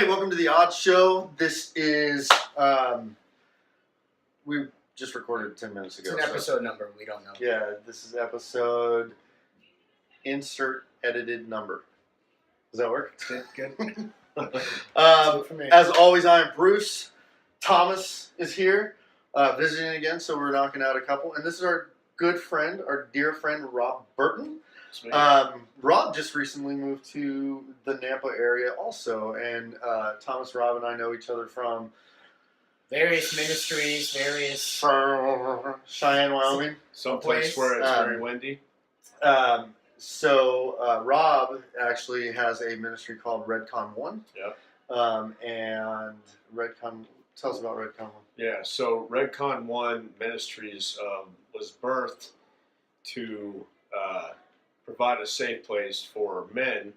Okay, welcome to the Odd Show. This is, we just recorded 10 minutes ago. It's an episode number, we don't know. Yeah, this is episode, insert edited number. Does that work? Good. For me. As always, I am Bruce. Thomas is here, visiting again, so we're knocking out a couple. And this is our good friend, our dear friend, Rob Burton. Rob just recently moved to the Nampa area also, and Thomas, Rob, and I know each other from various ministries, Cheyenne, Wyoming. Someplace where it's very windy. So Rob actually has a ministry called RedCon 1. Yep. And RedCon, tell us about RedCon 1. Yeah, so RedCon 1 Ministries was birthed to provide a safe place for men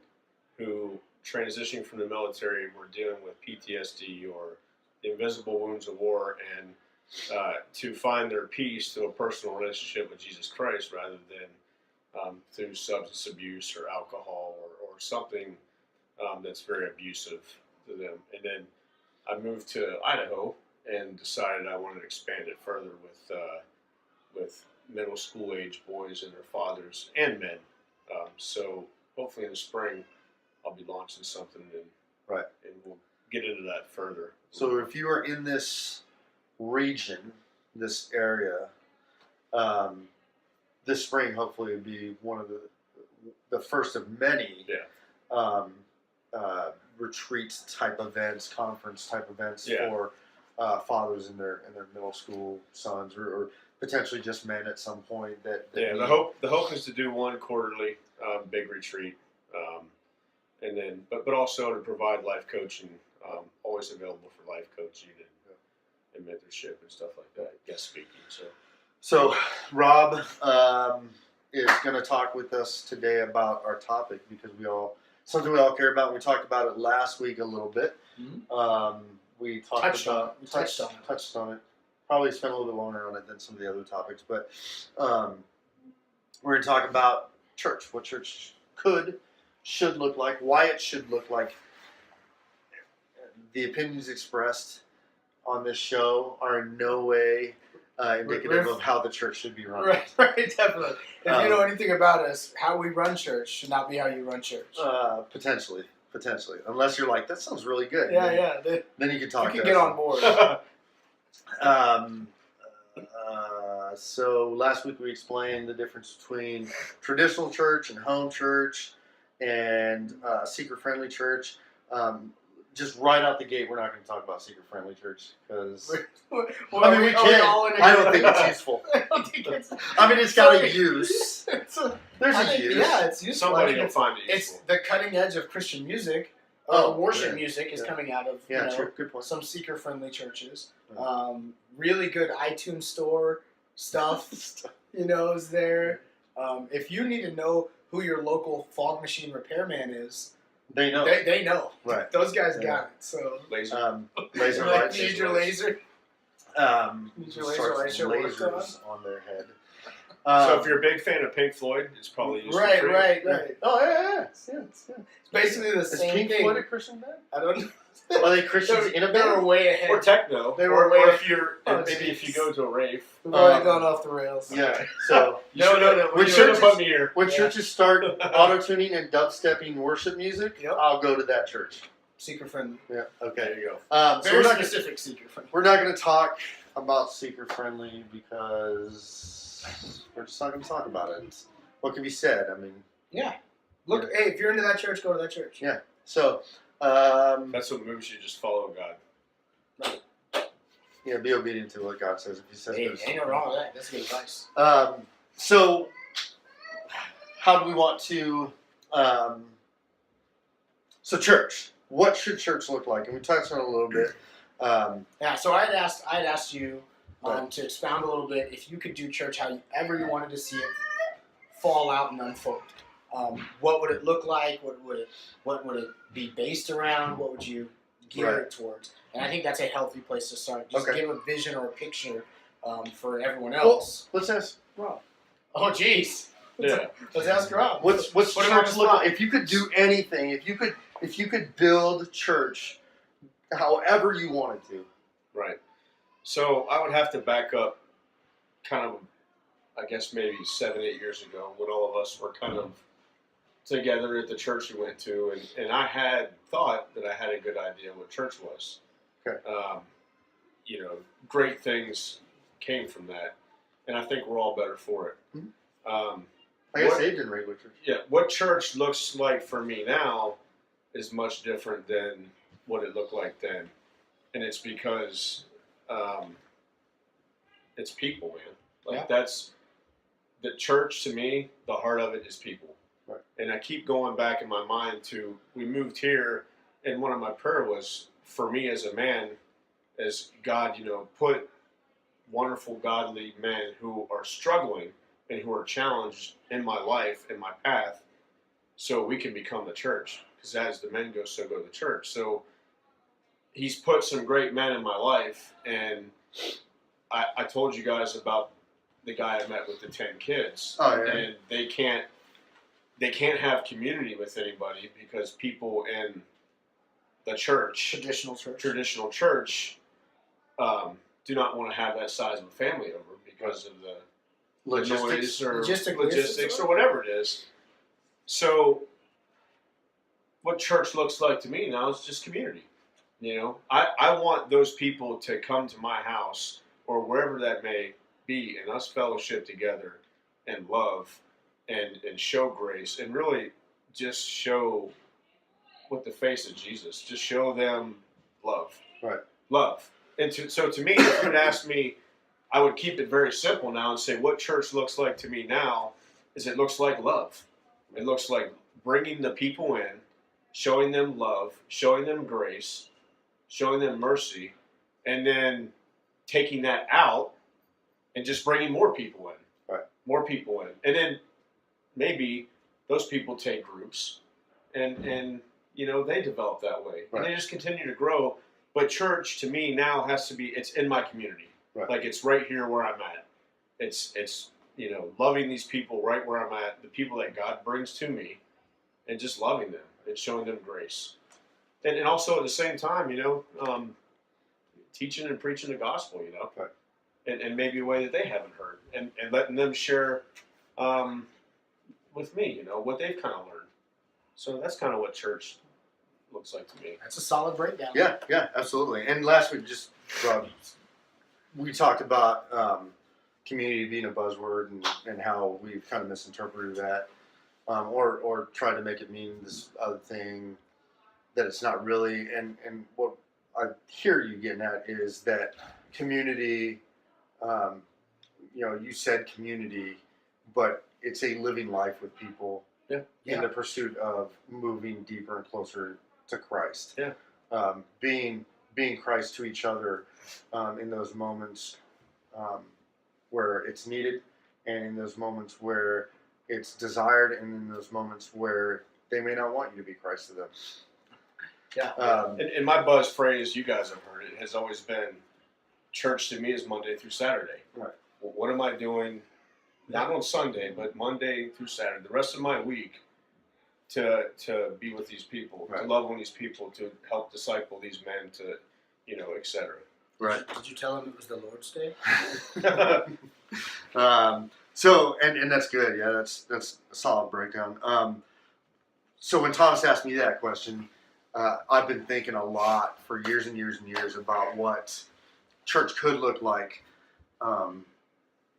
who, transitioning from the military, were dealing with PTSD or the invisible wounds of war, and to find their peace through a personal relationship with Jesus Christ rather than through substance abuse or alcohol or something that's very abusive to them. And then I moved to Idaho and decided I wanted to expand it further with middle school age boys and their fathers and men. So hopefully in the spring I'll be launching something and we'll get into that further. So if you are in this region, this area, this spring hopefully will be one of the first of many retreats type events, conference type events for fathers and their middle school sons, or potentially just men at some point. The hope is to do one quarterly big retreat, and then but also to provide life coaching, always available for life coaching and mentorship and stuff like that, guest speaking. So Rob is going to talk with us today about our topic because something we all care about. We talked about it last week a little bit. Mm-hmm. We touched on it. Probably spent a little bit longer on it than some of the other topics, but we're going to talk about church, what church should look like, why it should look like. The opinions expressed on this show are in no way indicative of how the church should be run. Right, definitely. If you know anything about us, how we run church should not be how you run church. Potentially. Unless you're like, that sounds really good. Then you can talk to us. You can get on board. So last week we explained the difference between traditional church and home church and seeker-friendly church. Just right out the gate, we're not going to talk about seeker-friendly church because we can. I don't think it's useful. It's got a use. There's a use. Yeah, it's useful. Somebody will find it useful. It's the cutting edge of Christian music. Worship music is coming out of good point. Some seeker-friendly churches. Really good iTunes store stuff, is there. If you need to know who your local fog machine repairman is, they know. They know. Right. Those guys got it. So laser lights. Need your laser. Need your laser lasers on their head. So if you're a big fan of Pink Floyd, it's probably useful. Right. Oh yeah. It's basically the same thing. Is Pink Floyd a Christian band? I don't know. Are they Christians in a band? They were way ahead. Or techno. They were or if you're if you go to a rave. We've already gone off the rails. Yeah. So no. When churches start auto-tuning and dubstepping worship music, I'll go to that church. Seeker-friendly. Yeah. Okay. There you go. Very specific seeker-friendly. We're not going to talk about seeker-friendly because we're just not going to talk about it. What can be said? Yeah. Look, hey, if you're into that church, go to that church. Yeah. So. That's what moves you. Just follow God. Yeah, be obedient to what God says. If He says, ain't no wrong with that. That's good advice. So, how do we want to? So, church. What should church look like? And we touched on it a little bit. So I'd asked you to expound a little bit. If you could do church however you wanted to see it fall out and unfold. What would it look like? What would it be based around? What would you gear it towards? And I think that's a healthy place to start. Just give a vision or a picture for everyone else. Well, let's ask Rob. Oh, jeez. Yeah. Let's ask Rob. What's church look like? If you could do anything, if you could build church however you wanted to. Right. So I would have to back up kind of, I guess maybe 7, 8 years ago when all of us were kind of together at the church we went to. And I had thought that I had a good idea what church was. Okay. You know, great things came from that. And I think we're all better for it. Mm-hmm. I guess they didn't regular church. Yeah, what church looks like for me now is much different than what it looked like then. And it's because it's people, man. Like that's the church to me, the heart of it is people. Right. And I keep going back in my mind to, we moved here, and one of my prayer was for me as a man, as God, you know, put wonderful, godly men who are struggling and who are challenged in my life, in my path, so we can become the church. Because as the men go, so go the church. So he's put some great men in my life, and I told you guys about the guy I met with the 10 kids. Oh, yeah. And they can't have community with anybody because people in the church, traditional church, do not want to have that size of a family over because of the noise or logistics or whatever it is. So what church looks like to me now is just community. You know, I want those people to come to my house or wherever that may be, and us fellowship together and love and show grace and really just show what the face of Jesus, just show them love. Right. Love. And so to me, if you would ask me, I would keep it very simple now and say what church looks like to me now is it looks like love. It looks like bringing the people in, showing them love, showing them grace, showing them mercy, and then taking that out and just bringing more people in. Right. More people in. And then maybe those people take groups and you know, they develop that way. Right. And they just continue to grow. But church to me now has to be, it's in my community. Right. Like it's right here where I'm at. It's you know, loving these people right where I'm at, the people that God brings to me, and just loving them and showing them grace. And also at the same time, you know, teaching and preaching the gospel, you know, right. and maybe a way that they haven't heard, and letting them share with me, you know, what they've kind of learned. So that's kind of what church looks like to me. That's a solid breakdown. Yeah, absolutely. And last week, we talked about community being a buzzword and how we've kind of misinterpreted that, or tried to make it mean this other thing that it's not really. And what I hear you getting at is that community, you know, you said community, but it's a living life with people in the pursuit of moving deeper and closer to Christ. Yeah. Being Christ to each other in those moments where it's needed, and in those moments where it's desired, and in those moments where they may not want you to be Christ to them. Yeah. And my buzz phrase, you guys have heard it, has always been, church to me is Monday through Saturday. Right. Well, what am I doing, not on Sunday, but Monday through Saturday, the rest of my week, to be with these people, right. to love on these people, to help disciple these men, to, you know, etc. Right. Did you tell him it was the Lord's Day? So, and that's good. Yeah, that's a solid breakdown. So when Thomas asked me that question, I've been thinking a lot for years and years and years about what church could look like.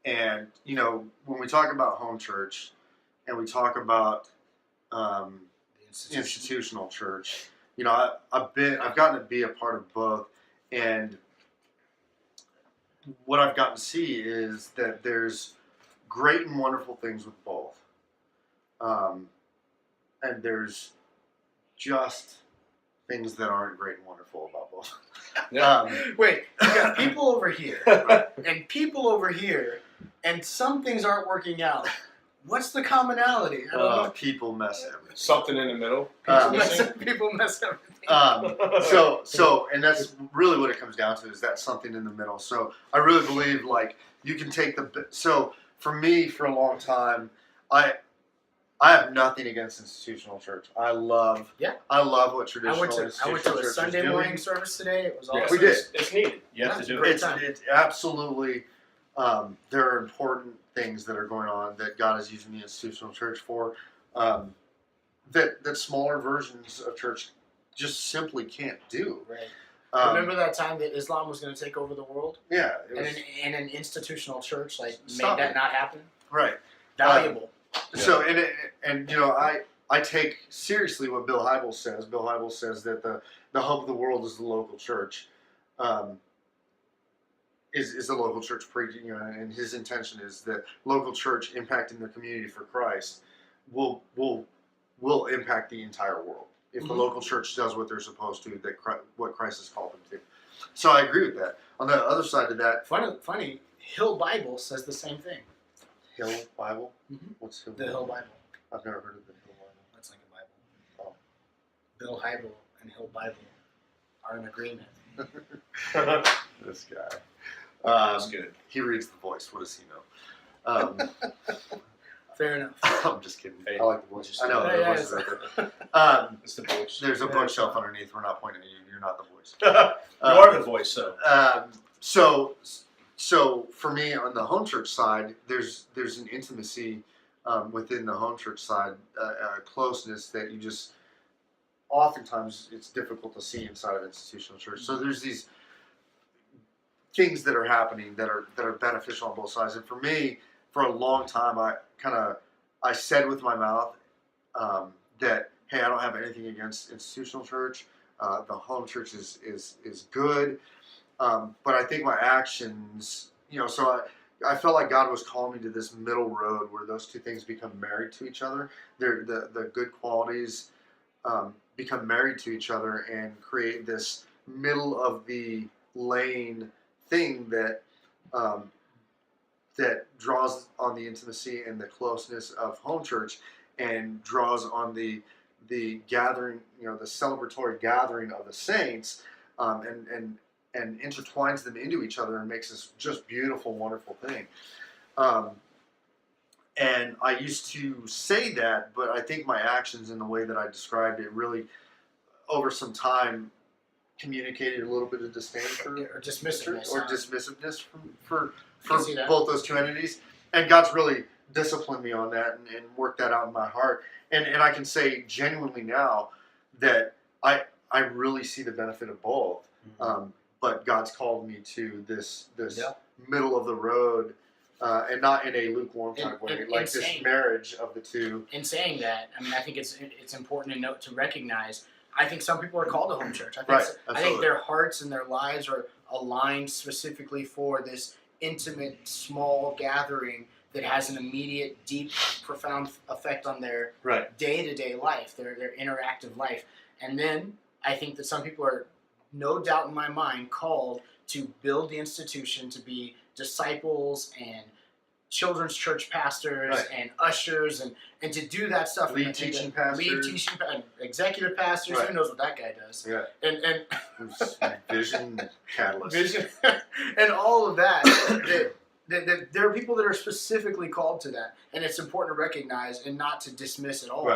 And, you know, when we talk about home church and we talk about institutional church, you know, I've gotten to be a part of both, and what I've gotten to see is that there's great and wonderful things with both, and there's just things that aren't great and wonderful about both. Wait, you got people over here and people over here, and some things aren't working out. What's the commonality? I don't know. People mess everything. Something in the middle. People mess everything. So, and that's really what it comes down to, is that something in the middle. So I really believe, like, you can take so for me, for a long time, I have nothing against institutional church. I love what traditional I went to a church Sunday is doing. morning service today. It was awesome. Yes, We did. It's needed. You have to do it. It's absolutely. There are important things that are going on that God is using the institutional church for. That smaller versions of church just simply can't do. Right. Remember that time that Islam was going to take over the world? Yeah. And an institutional church made Stop that it. not happen? Right. Valuable. So and I take seriously what Bill Hybels says. Bill Hybels says that the hope of the world is the local church. Is the local church preaching, and his intention is that local church impacting their community for Christ will impact the entire world if the local church does what they're supposed to, what Christ has called them to. So I agree with that. On the other side of that, Funny, Hill Bible says the same thing. Hill Bible. Mhm. What's Hill? The Hill Bible. I've never heard of the Hill Bible. That's like a Bible. Bill Hybel and Hill Bible are in agreement. This guy. That's good. He reads the voice. What does he know? Fair enough. I'm just kidding. Hey, I like the voice. I know Yeah, the yeah, voice is right there. It's the voice. There's a Yeah. bookshelf underneath. We're not pointing at you. You're not the voice. You are the voice, so. So for me on the home church side, there's an intimacy within the home church side, a closeness that you just oftentimes it's difficult to see inside of institutional church. So there's these things that are happening that are beneficial on both sides. And for me, for a long time, I said with my mouth that hey, I don't have anything against institutional church. The home church is good. But I think my actions, so I felt like God was calling me to this middle road where those two things become married to each other. The good qualities become married to each other and create this middle of the lane thing that draws on the intimacy and the closeness of home church and draws on the gathering, the celebratory gathering of the saints, and intertwines them into each other and makes this just beautiful, wonderful thing. And I used to say that, but I think my actions and the way that I described it really, over some time, communicated a little bit of disdain for Or dismissiveness. or dismissiveness for I can see that. both those two entities. And God's really disciplined me on that and worked that out in my heart. And I can say genuinely now that I really see the benefit of both. But God's called me to this middle of the road, and not in a lukewarm type of way, like this marriage of the two. In saying that, I think it's important to recognize. I think some people are called to home church. I think their hearts and their lives are aligned specifically for this intimate, small gathering that has an immediate, deep, profound effect on their day-to-day life, their interactive life. And then I think that some people are, no doubt in my mind, called to build the institution, to be disciples and children's church pastors and ushers and to do that stuff. Lead teaching pastors. Executive pastors. Who knows what that guy does? Yeah. And vision catalyst. Vision and all of that. That there are people that are specifically called to that, and it's important to recognize and not to dismiss at all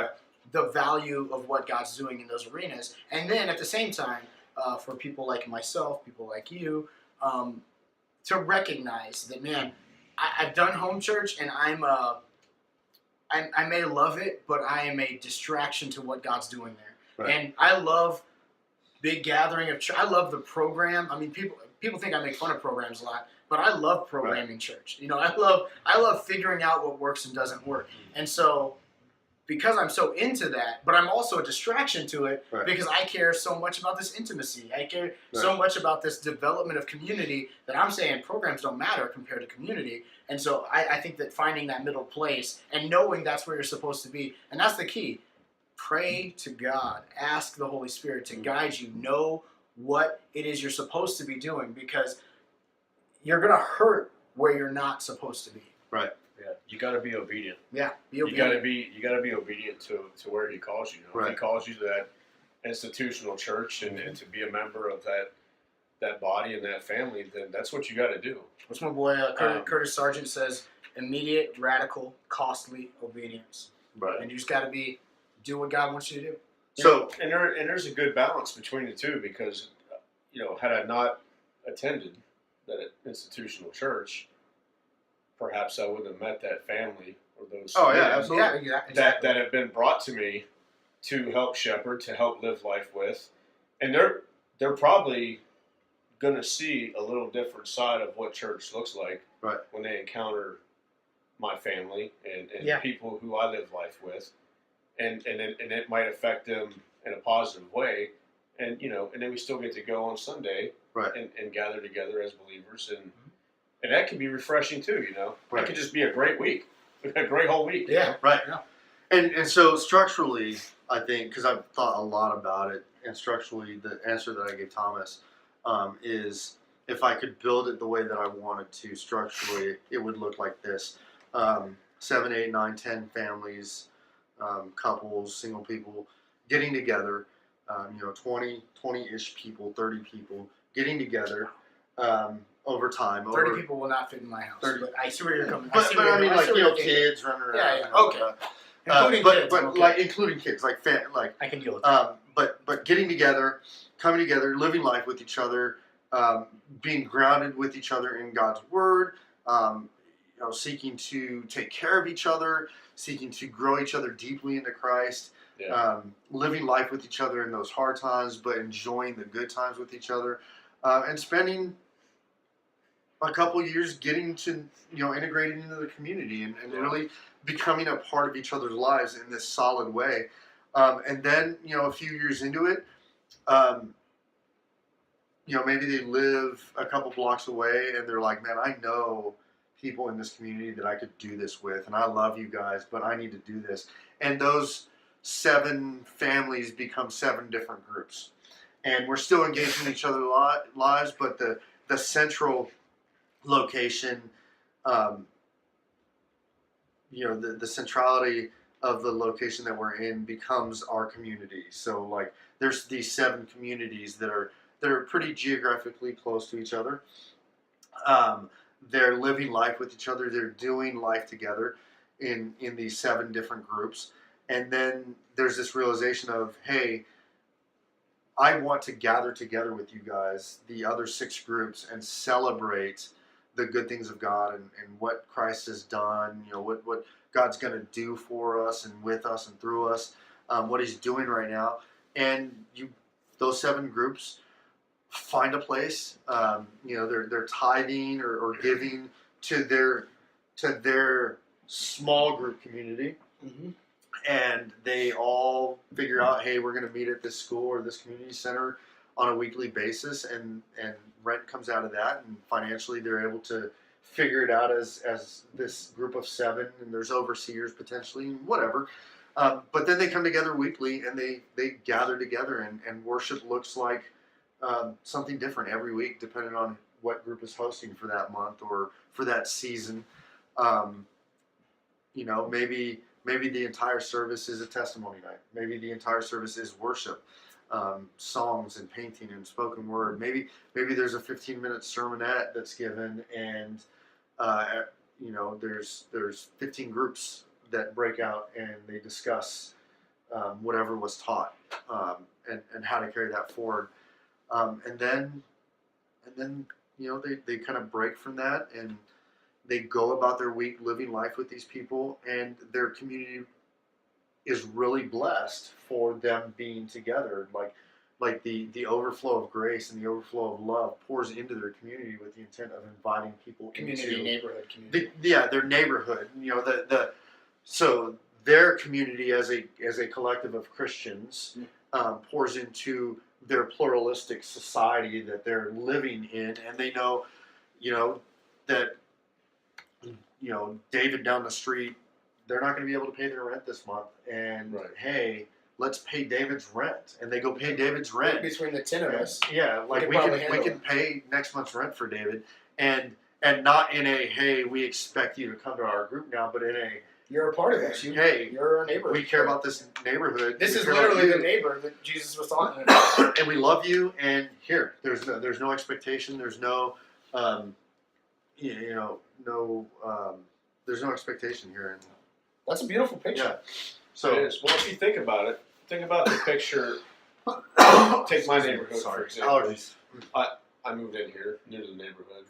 the value of what God's doing in those arenas. And then at the same time, for people like myself, people like you, to recognize that, man, I've done home church, and I may love it, but I am a distraction to what God's doing there. And I love big gathering of church. I love the program. I mean, people think I make fun of programs a lot, but I love programming church. I love figuring out what works and doesn't work. And so, because I'm so into that, but I'm also a distraction to it because I care so much about this intimacy. I care so much about this development of community that I'm saying programs don't matter compared to community. And so I think that finding that middle place and knowing that's where you're supposed to be, and that's the key. Pray to God. Ask the Holy Spirit to guide you. Know what it is you're supposed to be doing, because you're going to hurt where you're not supposed to be. Yeah, you got to be obedient. Yeah, be You got obedient. to be obedient to where He calls you. If He calls you to that institutional church and to be a member of that body and that family, then that's what you got to do. What's my boy Curtis Sargent says? Immediate, radical, costly obedience. Right. And you just got to do what God wants you to do. So and there's a good balance between the two because, had I not attended that institutional church, perhaps I wouldn't have met that family or those Oh, yeah, men absolutely. Yeah, exactly. that have been brought to me to help shepherd, to help live life with, and they're probably going to see a little different side of what church looks like Right. when they encounter my family and Yeah. people who I live life with, and it might affect them in a positive way, and then we still get to go on Sunday Right. and gather together as believers, and that can be refreshing too. Right. It could just be a great week, a great whole week. Yeah. Right. Yeah. And so structurally, I think, because I've thought a lot about it, and structurally, the answer that I gave Thomas is if I could build it the way that I wanted to structurally, it would look like this: 7, 8, 9, 10 families, couples, single people getting together. 20-ish people, 30 people getting together over time. 30 people will not fit in my house. 30. But I see where you're coming. But I mean, like kids running around. Yeah, yeah. and all Okay. that. Including but kids. I'm okay. like including kids, like I can deal with that. but getting together, coming together, living life with each other, being grounded with each other in God's word, seeking to take care of each other, seeking to grow each other deeply into Christ, living life with each other in those hard times, but enjoying the good times with each other, and spending a couple years getting to integrating into the community and really becoming a part of each other's lives in this solid way. And then, a few years into it, maybe they live a couple blocks away and they're like, man, I know people in this community that I could do this with, and I love you guys, but I need to do this. And those 7 families become 7 different groups. And we're still engaged in each other's lives, but the central location, the centrality of the location that we're in becomes our community. So like there's these 7 communities that are pretty geographically close to each other. They're living life with each other. They're doing life together in these 7 different groups. And then there's this realization of, hey, I want to gather together with you guys, the other 6 groups, and celebrate the good things of God and what Christ has done, what God's going to do for us and with us and through us, what he's doing right now. And those 7 groups find a place, they're tithing or giving to their small group community. Mm-hmm. And they all figure out, hey, we're going to meet at this school or this community center on a weekly basis, and rent comes out of that, and financially they're able to figure it out as this group of 7, and there's overseers potentially, whatever. But then they come together weekly, and they gather together, and worship looks like something different every week, depending on what group is hosting for that month or for that season. Maybe the entire service is a testimony night. Maybe the entire service is worship, songs and painting and spoken word. Maybe there's a 15-minute sermonette that's given, and there's 15 groups that break out and they discuss whatever was taught and how to carry that forward. And then they kind of break from that, and they go about their week living life with these people, and their community is really blessed for them being together. Like the overflow of grace and the overflow of love pours into their community with the intent of inviting people Community, into neighborhood community. their neighborhood. So their community as a collective of Christians pours into their pluralistic society that they're living in, and they know, that David down the street, they're not going to be able to pay their rent this month, and Right. Hey, let's pay David's rent, and they go pay David's rent. Between the 10 of us. Yeah, like we can pay next month's rent for David, and not in a, hey, we expect you to come to our group now, but in a, You're a part of us. You're our neighbor. We care about this neighborhood. This We is care about literally you. the neighbor that Jesus was talking about. And we love you, and here, there's no expectation, there's no, there's no expectation here, That's a beautiful picture. Yeah. It So is. Well, if you think about it, think about the picture. Take my neighborhood, for example. allergies. I moved in here, new to the neighborhood.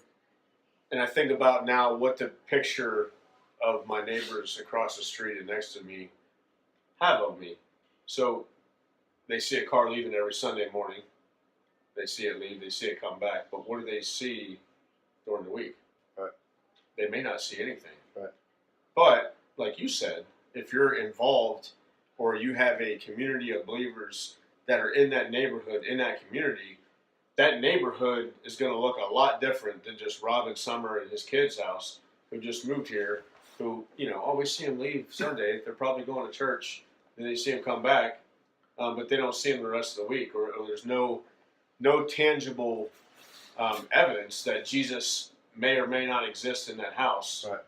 And I think about now what the picture of my neighbors across the street and next to me have of me. So they see a car leaving every Sunday morning. They see it leave, they see it come back. But what do they see during the week? Right. They may not see anything. Right. But, like you said, if you're involved or you have a community of believers that are in that neighborhood, in that community, that neighborhood is going to look a lot different than just Robin Summer and his kid's house who just moved here, who, always see him leave Sunday. They're probably going to church, and they see him come back, but they don't see him the rest of the week, or there's no tangible evidence that Jesus may or may not exist in that house. Right.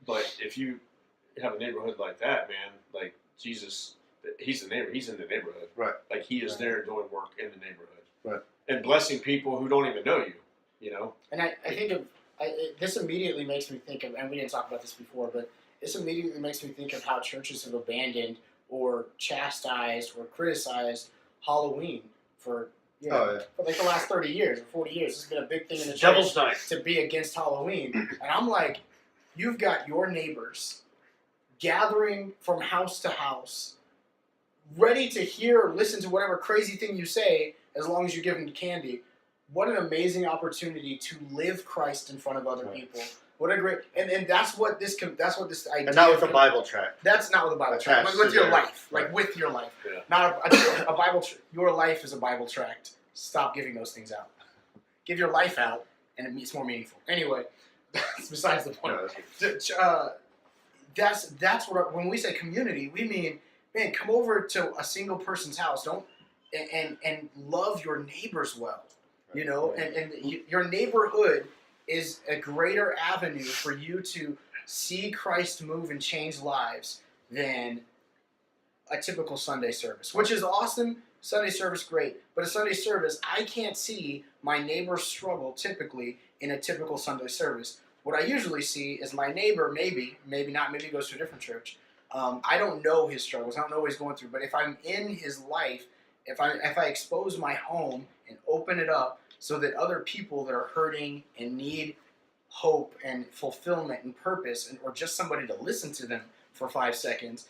But if you have a neighborhood like that, man, like Jesus, he's the neighbor. He's in the neighborhood. Right. Like he is Right. there doing work in the neighborhood. Right. And blessing people who don't even know you. And I think this immediately makes me think of, and we didn't talk about this before, but this immediately makes me think of how churches have abandoned or chastised or criticized Halloween for for like the last 30 years or 40 years. This has been a big thing in the church Devil's Night. to be against Halloween. And I'm like, you've got your neighbors gathering from house to house, ready to hear or listen to whatever crazy thing you say as long as you give them candy. What an amazing opportunity to live Christ in front of other people. What a great, and that's what this idea. And not with a Bible tract. That's not with a Bible tract. Attached With to your their- life, right. like with your life, Yeah. not a Bible. Your life is a Bible tract. Stop giving those things out. Give your life out, and it's more meaningful. Anyway, that's besides the point. No, That's what when we say community, we mean, man, come over to a single person's house. Don't and love your neighbors well. And your neighborhood is a greater avenue for you to see Christ move and change lives than a typical Sunday service, which is awesome. Sunday service, great. But a Sunday service, I can't see my neighbor's struggle typically in a typical Sunday service. What I usually see is my neighbor, maybe not, maybe he goes to a different church. I don't know his struggles. I don't know what he's going through. But if I'm in his life, if I expose my home and open it up so that other people that are hurting and need hope and fulfillment and purpose, or just somebody to listen to them for 5 seconds,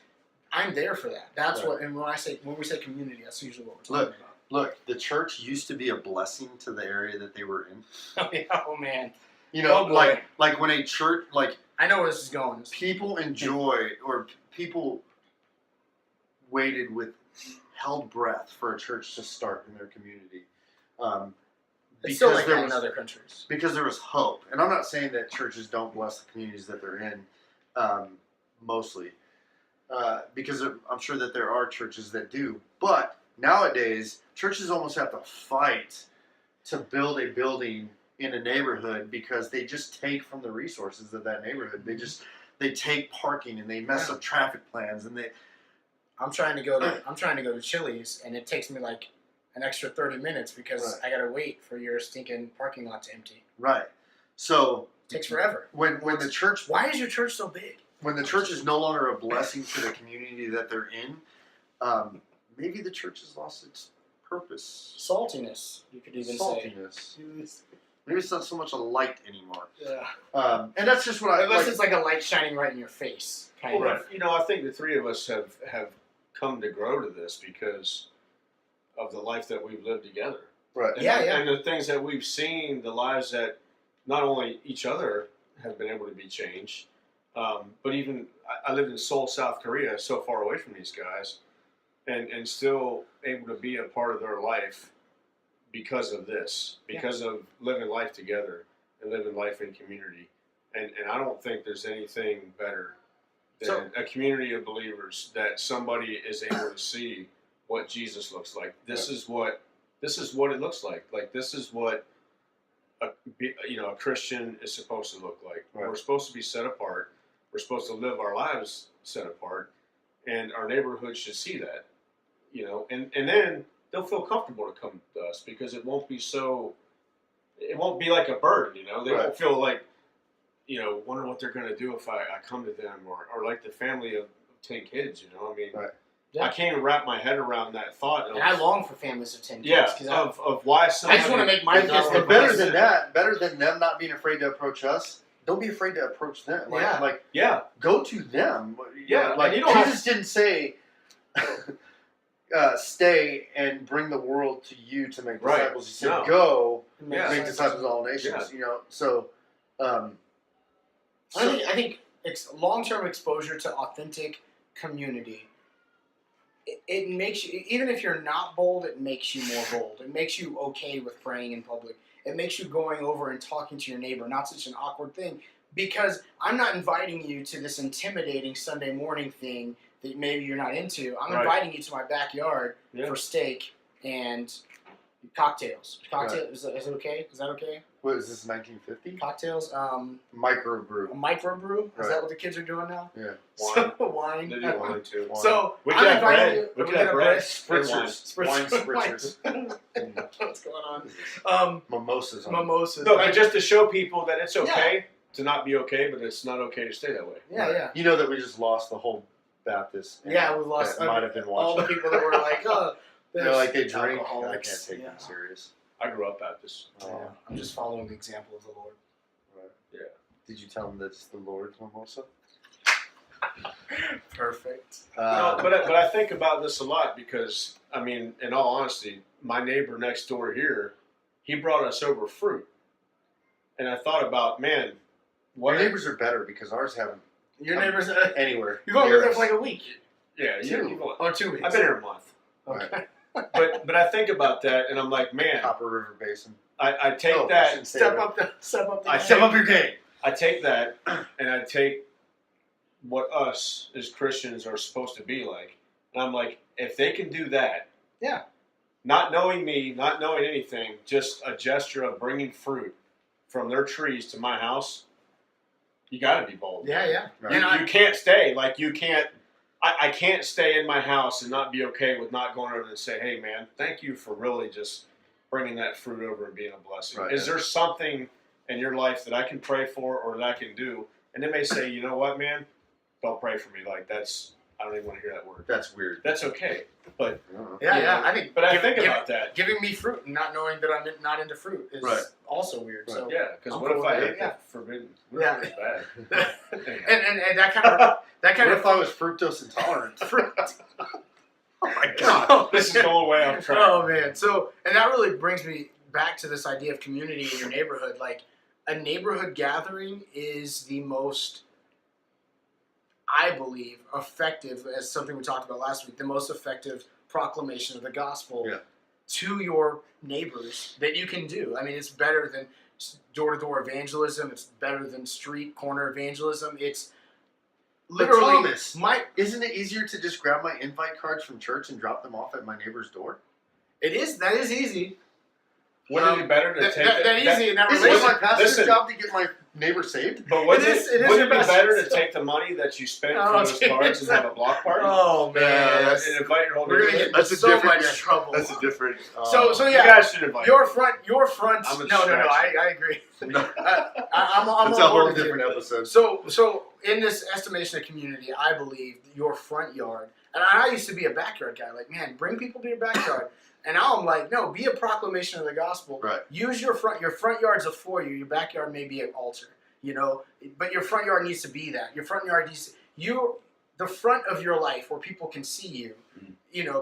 I'm there for that. That's Right. what. And when we say community, that's usually what we're talking about. Look, the church used to be a blessing to the area that they were in. Oh man, Oh, boy. like when a church, I know where this is going. people enjoyed, or people waited with held breath for a church to start in their community. It's still like there that was, in other countries. because there was hope. And I'm not saying that churches don't bless the communities that they're in, mostly. Because I'm sure that there are churches that do. But nowadays, churches almost have to fight to build a building in a neighborhood because they just take from the resources of that neighborhood. They take parking and they mess up traffic plans and they. I'm trying to go to Chili's, and it takes me like an extra 30 minutes because Right. I gotta wait for your stinking parking lot to empty. Right. So It takes forever. when the church Why is your church so big? when the church is no longer a blessing to the community that they're in, maybe the church has lost its purpose. Saltiness, you could even Saltiness. Maybe it's not so much a light anymore. say. And that's just what I Unless like. it's like a light shining right in your face, kind Well, of. I think the three of us have come to grow to this because of the life that we've lived together. Right. And, Yeah. and the things that we've seen, the lives that not only each other have been able to be changed, but even I lived in Seoul, South Korea, so far away from these guys, and still able to be a part of their life because of this, because of living life together and living life in community. And I don't think there's anything better than a community of believers that somebody is able to see what Jesus looks like. This is what it looks like. Like this is what a Christian is supposed to look like. Right. We're supposed to be set apart. We're supposed to live our lives set apart, and our neighborhood should see that. And then they'll feel comfortable to come to us because it won't be like a burden. They Right. won't feel like wonder what they're going to do if I come to them, or like the family of 10 kids, I mean, Right. Yeah. I can't even wrap my head around that thought. And I long for families of 10 kids. Yeah, 'cause of why I somebody... just want to make my kids But look better nice. than that, better than them not being afraid to approach us, don't be afraid to approach them. Like, Yeah. go to them. Yeah, Like, and you don't Jesus didn't say, stay and bring the world to you to make Right. disciples. He said, No. go Yeah. make disciples of all nations. So, I think long-term exposure to authentic community, it makes you, even if you're not bold, it makes you more bold. It makes you okay with praying in public. It makes you going over and talking to your neighbor not such an awkward thing, because I'm not inviting you to this intimidating Sunday morning thing that maybe you're not into. I'm Right. inviting you to my backyard for steak and cocktails. Is it okay? Is that okay? what is this, 1950? Cocktails. Microbrew. A microbrew. Is Right. that what the kids are doing now? Yeah. Wine. So, wine. They do wine too. So We I'm could have inviting bread. you- We we could could have bread. Spritzers. Wine spritzers. What's going on? Mimosas. Mimosas. No, but just to show people that it's okay to not be okay, but it's not okay to stay that way. Yeah, yeah. You know that we just lost the whole Baptist. Yeah, we lost That might have been all the watching. people that were like, oh, Like they there's drink. I can't alcoholics. take Yeah. them serious. I grew up Baptist. Yeah. I'm just following the example of the Lord. Right. Yeah. Did you tell them that it's the Lord's mimosa? Perfect. No, but I think about this a lot because, I mean, in all honesty, my neighbor next door here, he brought us over fruit. And I thought about, man, Our neighbors are better because ours haven't Your neighbors, anywhere. you're going to near live there us. for like a week. Yeah, Two. Or 2 weeks. I've been here a month. Okay. But I think about that and I'm like, man, Copper River Basin. I take Oh, I that, shouldn't say Step that. up the I game. Step up your game. I take that and I take what us as Christians are supposed to be like. And I'm like, if they can do that, Yeah. not knowing me, not knowing anything, just a gesture of bringing fruit from their trees to my house, you got to be bold. Yeah, yeah. Right. And You can't stay. Like, you can't, I can't stay in my house and not be okay with not going over and say, hey, man, thank you for really just bringing that fruit over and being a blessing. Right, Is there something in your life that I can pray for or that I can do? And they may say, you know what, man, don't pray for me. Like, I don't even want to hear that word. That's weird. That's okay. But Yeah. I think, but I think about that. giving me fruit and not knowing that I'm not into fruit is Right. also weird. Right. So Yeah, because I'm what cool if I with ate that, that forbidden? Yeah. It's bad. and that kind of What if I was fructose intolerant? fruit. Oh my god. This is going way off track. Oh man. So, and that really brings me back to this idea of community in your neighborhood. Like, a neighborhood gathering is the most, I believe, effective, as something we talked about last week, the most effective proclamation of the gospel to your neighbors that you can do. I mean, it's better than door-to-door evangelism. It's better than street corner evangelism. It's literally Thomas, my. Isn't it easier to just grab my invite cards from church and drop them off at my neighbor's door? It is. That is easy. Wouldn't it be better to take that easy in that Isn't it relationship. my pastor's Listen. job to get my neighbor saved? But wouldn't It is your wouldn't it be best better to stuff. take the money that you spent Oh, for those cards and have a block party? Oh man, that's- And invite your whole we're gonna neighborhood? get in so much trouble. That's a different. So You yeah, guys should invite your me. front. I'm a No, distraction. I agree. No. I'm It's on a board whole with you. different episode. So in this estimation of community, I believe your front yard, and I used to be a backyard guy. Like, man, bring people to your backyard. And now I'm like, no, be a proclamation of the gospel. Right. Use your front yard's a foyer. Your backyard may be an altar, but your front yard needs to be that. Your front yard needs the front of your life where people can see you.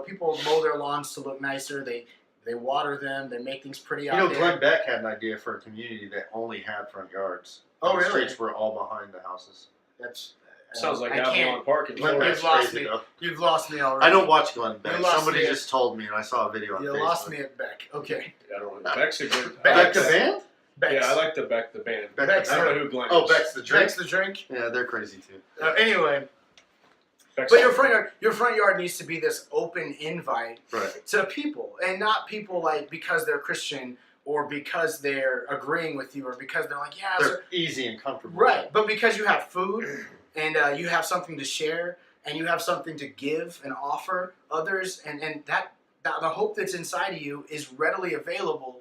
People mow their lawns to look nicer. They water them. They make things pretty out there. Glenn Beck had an idea for a community that only had front yards. Oh, And the really? streets were all behind the houses. That's Sounds like I Avalon can't. Park in Glenn Florida. Beck's lost crazy me. though. You've lost me already. I don't watch Glenn Beck. You lost Somebody me. just told me, and I saw a video on You Facebook. lost me at Beck. Okay. I don't know. Beck's a good. Beck the Beck's- band? Beck's. Yeah, I like the Beck the band. Beck Beck's- I don't know who Glenn is. Oh, Beck's the drink. Beck's the drink. Yeah, they're crazy too. Anyway, Beck's but the your front yard needs to be this open invite Right. to people, and not people like because they're Christian or because they're agreeing with you or because they're like, yeah, They're easy and comfortable. right. But because you have food and you have something to share and you have something to give and offer others, and that the hope that's inside of you is readily available.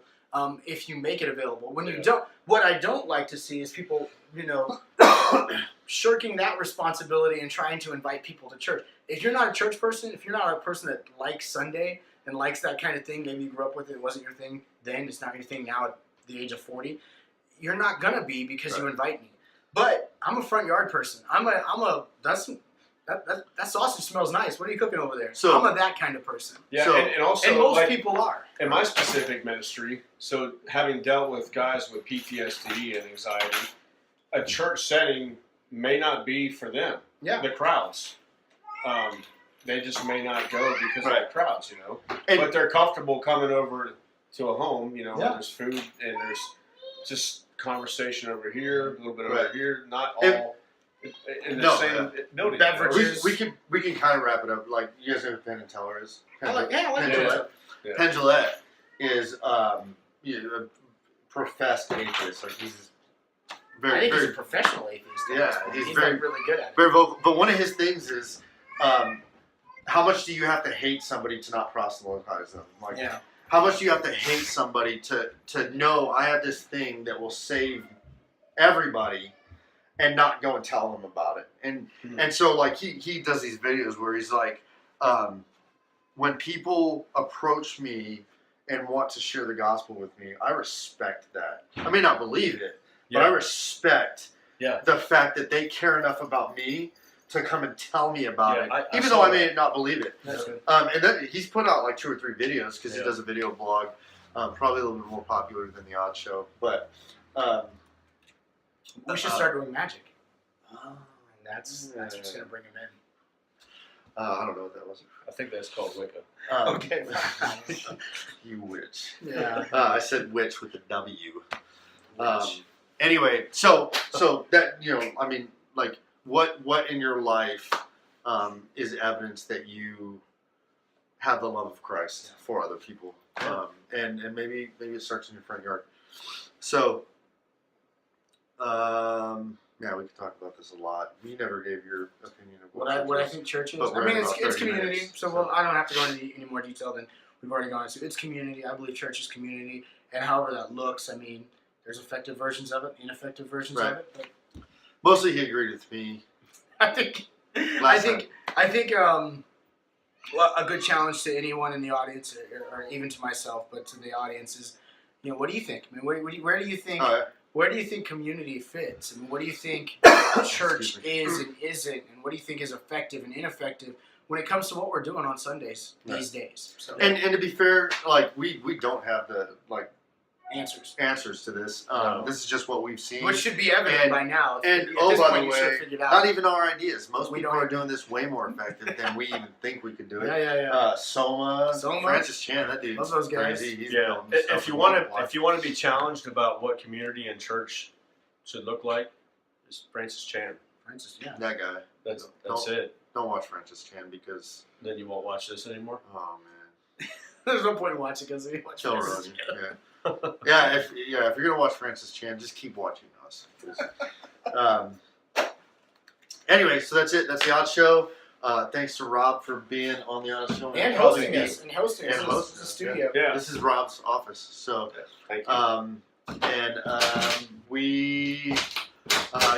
if you make it available. When you Yeah. don't, what I don't like to see is people, shirking that responsibility and trying to invite people to church. If you're not a church person, if you're not a person that likes Sunday and likes that kind of thing, maybe you grew up with it, it wasn't your thing then, it's not your thing now at the age of 40, you're not gonna be because you invite me. But I'm a front yard person. That sausage smells nice. What are you cooking over there? So- I'm that kind of person. Yeah, So- and also And most like, people are. in my specific ministry, so having dealt with guys with PTSD and anxiety, a church setting may not be for them. Yeah. The crowds. They just may not go because of Right. the crowds, And- but they're comfortable coming over to a home, Yeah. where there's food and there's just conversation over here, a little bit over Right. here, not And- all in the No, same building. Beverages. We can kind of wrap it up. Like, you guys know who Penn and Teller is? I like Penn Yeah. Jillette. Yeah. Penn Jillette is a professed atheist. Like, he's I very, think he's very, a professional atheist. at Yeah, this point. he's he's very- like really good at it. very vocal. But one of his things is, how much do you have to hate somebody to not proselytize them? Like, Yeah. how much do you have to hate somebody to know I have this thing that will save everybody, and not go and tell them about it? And so, like, he does these videos where he's like, when people approach me and want to share the gospel with me, I respect that. I may not believe it, but I respect Yeah. the fact that they care enough about me to come and tell me about Yeah, it, I even saw though I that. may not believe it. That's good. And then he's put out like 2 or 3 videos because he Yeah. does a video blog, probably a little bit more popular than The Odd Show. But We should start doing magic. uh, And that's what's going to bring him in. I don't know what that was. I think that's called Wicca. Okay. You witch. Yeah. I said witch with a W. Anyway, so that, I mean, like, what in your life is evidence that you have the love of Christ for other people, and maybe it starts in your front yard. So, yeah, we could talk about this a lot. You never gave your opinion of What I think church is. But we're I mean, at it's about 30 community. minutes, So I don't have to go into any more detail than we've already gone into. It's community. I believe church is community, and however that looks, I mean, there's effective versions of it, ineffective versions Right. of it. But Mostly, he agreed with me. I think well, a good challenge to anyone in the audience, or even to myself, but to the audience is, what do you think? I mean, where do you think? Where do you think community fits? I mean, what do you think church is and isn't? And what do you think is effective and ineffective when it comes to what we're doing on Sundays these days? So, And to be fair, like, we don't have the answers. to this. No. This is just what we've seen. Which should be evident And- by now. And At oh, this by point, the you should have way, figured out. not even our ideas. Most We people don't are doing this way more effective than we even think we could do it. Yeah. Soma, Soma. Francis Chan, that dude's Love those guys. crazy. He's Yeah, building stuff if you on want the to, block. if you want to be challenged about what community and church should look like, is Francis Chan. Francis, yeah. That guy. That's Don't- it. Don't watch Francis Chan because, Then you won't watch this anymore. oh man, There's no point in watching because you watch Joe Francis. Rogan. Yeah, if you're gonna watch Francis Chan, just keep watching us. 'Cause, anyway, so that's it. That's The Odd Show. Thanks to Rob for being on The Odd Show And probably hosting be- us. And hosting us. and This hosting is the us, studio. Yeah. This is Rob's office. So. Thank you.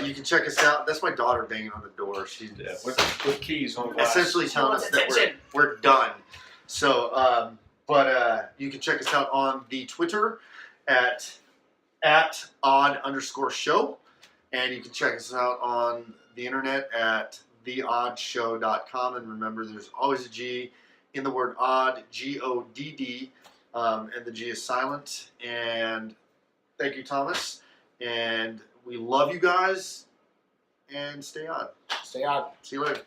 You can check us out. That's my daughter banging on the door. She's Yeah, with keys on glass. essentially telling us that we're done. So, you can check us out on the Twitter at odd_show, and you can check us out on the internet at theoddshow.com. And remember, there's always a G in the word odd, GODD, and the G is silent. And thank you, Thomas. And we love you guys. And stay odd. Stay out. See you later.